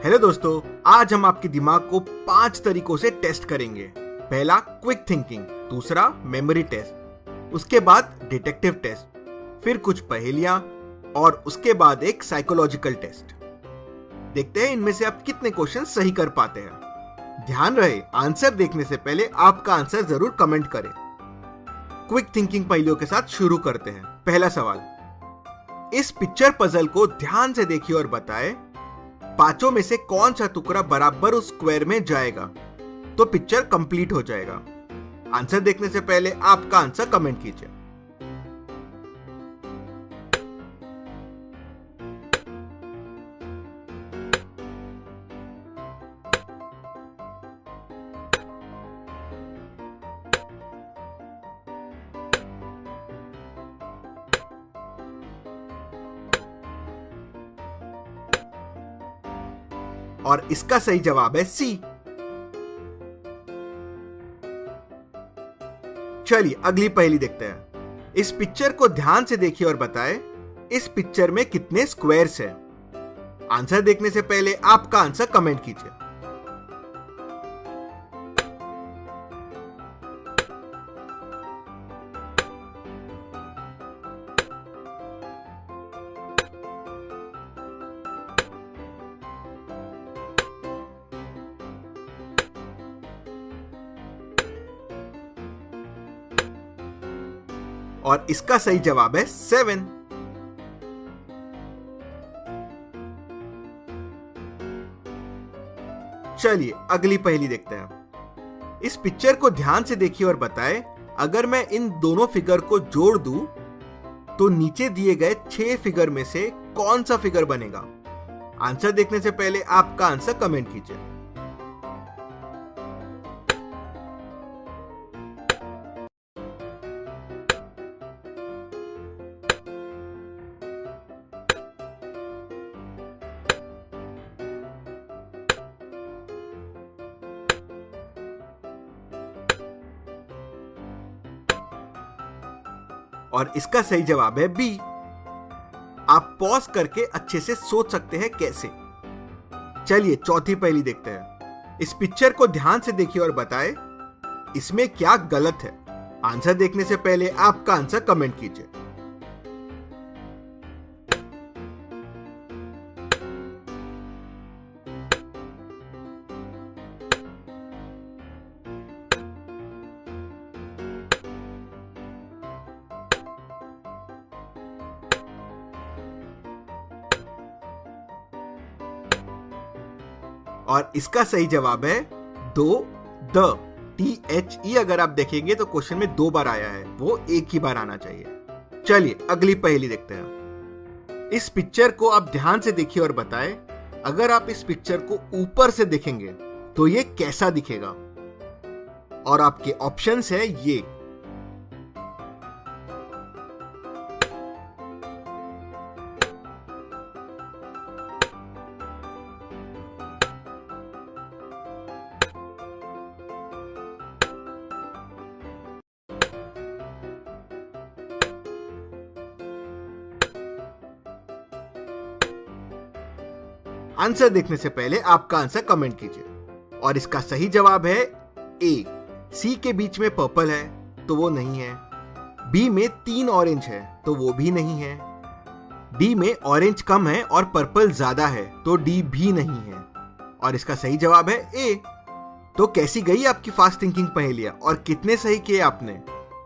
Hello दोस्तों, आज हम आपके दिमाग को 5 तरीकों से टेस्ट करेंगे। पहला क्विक थिंकिंग, दूसरा मेमोरी टेस्ट, उसके बाद डिटेक्टिव टेस्ट, फिर कुछ पहेलियां और उसके बाद एक साइकोलॉजिकल टेस्ट। देखते हैं इनमें से आप कितने क्वेश्चन सही कर पाते हैं। ध्यान रहे, आंसर देखने से पहले आपका आंसर जरूर कमेंट करें। क्विक थिंकिंग पहेलियों के साथ शुरू करते हैं। पहला सवाल, इस पिक्चर पजल को ध्यान से देखिए और बताएं पांचों में से कौन सा टुकड़ा बराबर उस स्क्वायर में जाएगा तो पिक्चर कंप्लीट हो जाएगा। आंसर देखने से पहले आपका आंसर कमेंट कीजिए। और इसका सही जवाब है सी। चलिए अगली पहेली देखते हैं। इस पिक्चर को ध्यान से देखिए और बताएं इस पिक्चर में कितने स्क्वायर्स हैं। आंसर देखने से पहले आपका आंसर कमेंट कीजिए। और इसका सही जवाब है 7। चलिए अगली पहेली देखते हैं। इस पिक्चर को ध्यान से देखिए और बताएं अगर मैं इन दोनों फिगर को जोड़ दूं तो नीचे दिए गए 6 फिगर में से कौन सा फिगर बनेगा। आंसर देखने से पहले आपका आंसर कमेंट कीजिए। और इसका सही जवाब है बी। आप पॉज करके अच्छे से सोच सकते हैं कैसे। चलिए चौथी पहेली देखते हैं। इस पिक्चर को ध्यान से देखिए और बताएं इसमें क्या गलत है। आंसर देखने से पहले आपका आंसर कमेंट कीजिए। और इसका सही जवाब है दो द। THE अगर आप देखेंगे तो क्वेश्चन में 2 बार आया है, वो एक ही बार आना चाहिए। चलिए अगली पहेली देखते हैं। इस पिक्चर को आप ध्यान से देखिए और बताएं अगर आप इस पिक्चर को ऊपर से देखेंगे तो ये कैसा दिखेगा। और आपके ऑप्शंस है ये। आंसर देखने से पहले आपका आंसर कमेंट कीजिए। और इसका सही जवाब है ए। सी के बीच में पर्पल है तो वो नहीं है। बी में 3 ऑरेंज है तो वो भी नहीं है। डी में ऑरेंज कम है और पर्पल ज्यादा है तो डी भी नहीं है। और इसका सही जवाब है ए। तो कैसी गई आपकी फास्ट थिंकिंग पहेलियां और कितने सही किए आपने।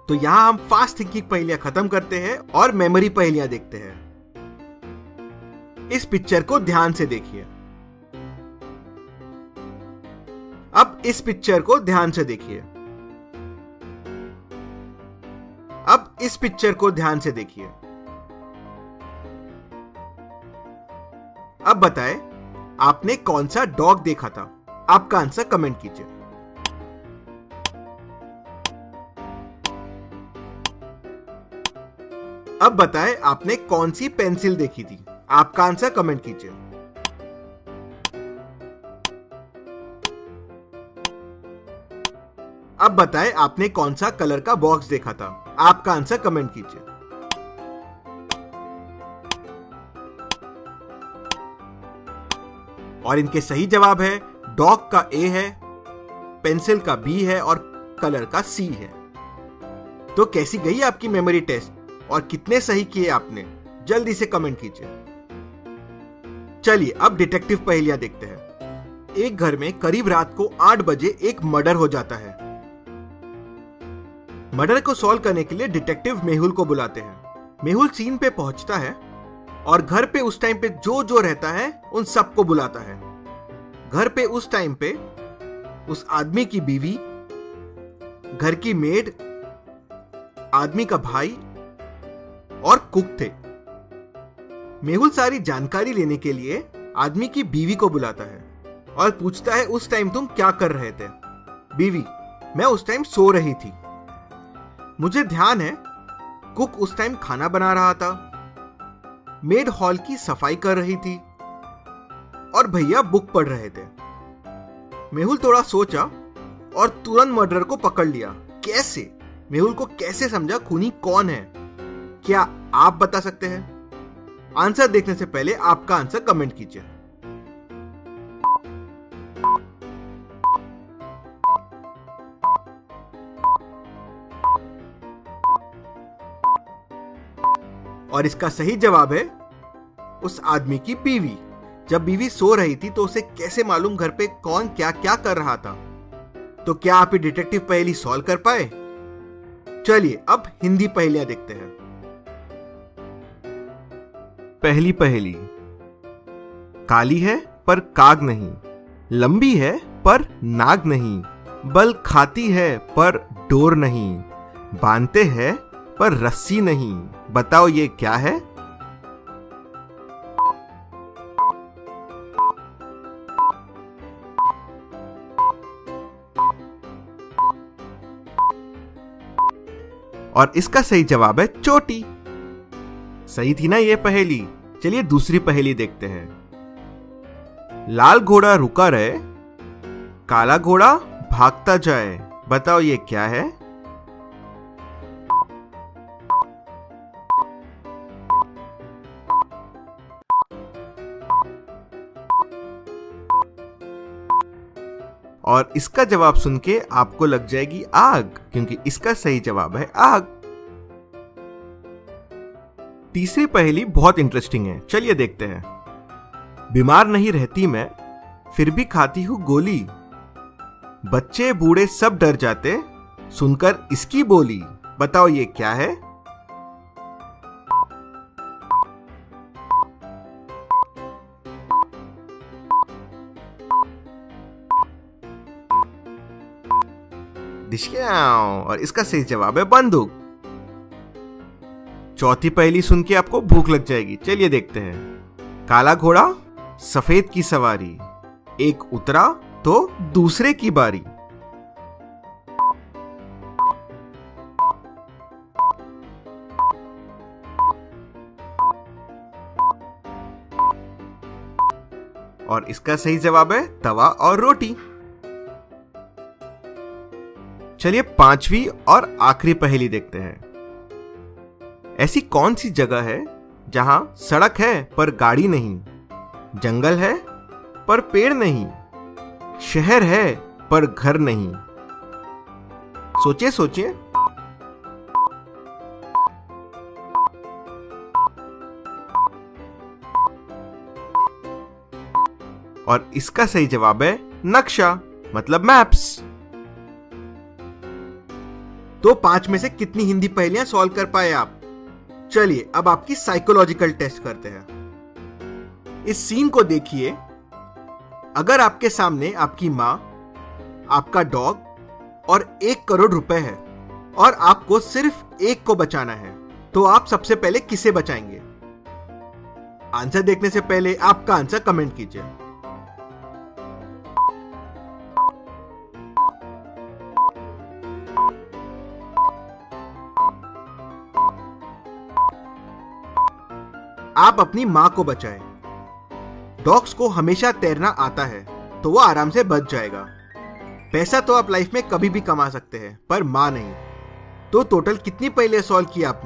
तो यहां हम फास्ट थिंकिंग पहेलियां खत्म करते हैं और मेमोरी पहेलियां देखते हैं। इस पिक्चर को ध्यान से देखिए। अब इस पिक्चर को ध्यान से देखिए। अब इस पिक्चर को ध्यान से देखिए। अब बताएं आपने कौन सा डॉग देखा था। आपका आंसर कमेंट कीजिए। अब बताएं आपने कौन सी पेंसिल देखी थी। आपका आंसर कमेंट कीजिए। अब बताएं आपने कौन सा कलर का बॉक्स देखा था। आपका आंसर कमेंट कीजिए। और इनके सही जवाब है डॉग का ए है, पेंसिल का बी है और कलर का सी है। तो कैसी गई आपकी मेमोरी टेस्ट और कितने सही किए आपने? जल्दी से कमेंट कीजिए। चलिए अब डिटेक्टिव पहेलियां देखते हैं। एक घर में करीब रात को 8 बजे एक मर्डर हो जाता है। मर्डर को सॉल्व करने के लिए डिटेक्टिव मेहुल को बुलाते हैं। मेहुल सीन पे पहुंचता है और घर पे उस टाइम पे जो जो रहता है उन सबको बुलाता है। घर पे उस टाइम पे उस आदमी की बीवी, घर की मेड, आदमी का भाई और कुक थे। मेहुल सारी जानकारी लेने के लिए आदमी की बीवी को बुलाता है और पूछता है उस टाइम तुम क्या कर रहे थे? बीवी: मैं उस टाइम सो रही थी। मुझे ध्यान है कुक उस टाइम खाना बना रहा था, मेड हॉल की सफाई कर रही थी और भैया बुक पढ़ रहे थे। मेहुल थोड़ा सोचा और तुरंत मर्डरर को पकड़ लिया। कैसे? मेहुल को कैसे समझा खूनी कौन है? क्या आप बता सकते हैं? आंसर देखने से पहले आपका आंसर कमेंट कीजिए। और इसका सही जवाब है उस आदमी की बीवी। जब बीवी सो रही थी तो उसे कैसे मालूम घर पे कौन क्या क्या कर रहा था? तो क्या आप ये डिटेक्टिव पहेली सॉल्व कर पाए? चलिए अब हिंदी पहेलियां देखते हैं। पहली पहेली। काली है पर काग नहीं, लंबी है पर नाग नहीं, बल खाती है पर डोर नहीं, बांधते हैं पर रस्सी नहीं, बताओ ये क्या है? और इसका सही जवाब है चोटी। सही थी ना ये पहेली? चलिए दूसरी पहेली देखते हैं। लाल घोड़ा रुका रहे, काला घोड़ा भागता जाए, बताओ ये क्या है? और इसका जवाब सुन के आपको लग जाएगी आग, क्योंकि इसका सही जवाब है आग। तीसरी पहेली बहुत इंटरेस्टिंग है, चलिए देखते हैं। बीमार नहीं रहती मैं, फिर भी खाती हूं गोली, बच्चे बूढ़े सब डर जाते सुनकर इसकी बोली, बताओ ये क्या है? और इसका सही जवाब है बंदूक। चौथी पहेली सुन के आपको भूख लग जाएगी, चलिए देखते हैं। काला घोड़ा सफेद की सवारी, एक उतरा तो दूसरे की बारी, और इसका सही जवाब है तवा और रोटी। चलिए पांचवी और आखिरी पहेली देखते हैं। ऐसी कौन सी जगह है जहां सड़क है पर गाड़ी नहीं, जंगल है पर पेड़ नहीं, शहर है पर घर नहीं? सोचिए सोचिए। और इसका सही जवाब है नक्शा, मतलब मैप्स। तो 5 में से कितनी हिंदी पहेलियां सॉल्व कर पाए आप? चलिए अब आपकी साइकोलॉजिकल टेस्ट करते हैं। इस सीन को देखिए। अगर आपके सामने आपकी मां, आपका डॉग और 1 करोड़ रुपए है और आपको सिर्फ एक को बचाना है, तो आप सबसे पहले किसे बचाएंगे? आंसर देखने से पहले आपका आंसर कमेंट कीजिए। आप अपनी मां को बचाएं। डॉग्स को हमेशा तैरना आता है तो वो आराम से बच जाएगा। पैसा तो आप लाइफ में कभी भी कमा सकते हैं, पर मां नहीं। तो टोटल कितनी पहेलियां सॉल्व की आपने?